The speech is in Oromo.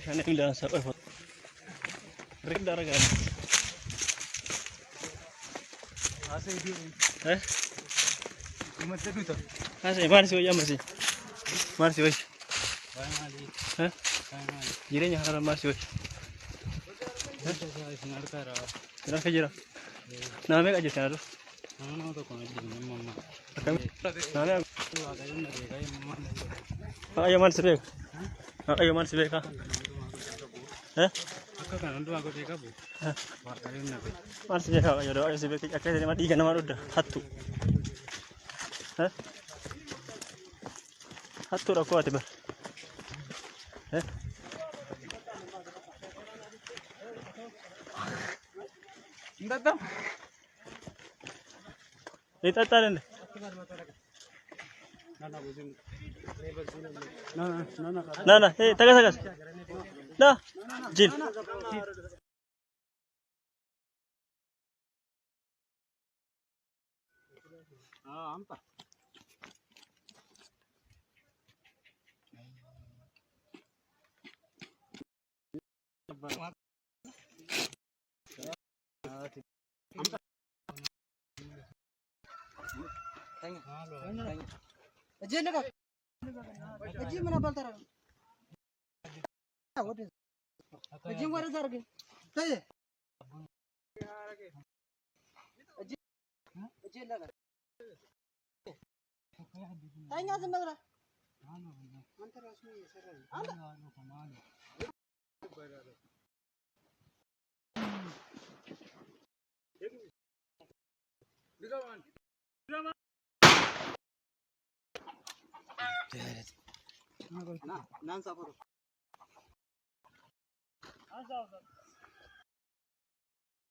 Sana bilang sa break daragan. Eh? Masih masih aja masih. Masih wes. Hah? Jirenya haram masih wes. Kira kira. Nama aja taruh. Nama ayo man sebek. Ayo man sebek ah. Eh? Man sebek ayo doa ayo sebek akhirnya mati kan nama udah satu. Eh? Satu aku ada ber. Eh? Enggak. Itu taran. Nah, tagas tagas. Dah, Jil. Ampa. Aji mana? Aji mana baltar? Aji mana darge? Aji. Aji naga. Tanya sebentar. Mantar asmi serai. Nan saporo.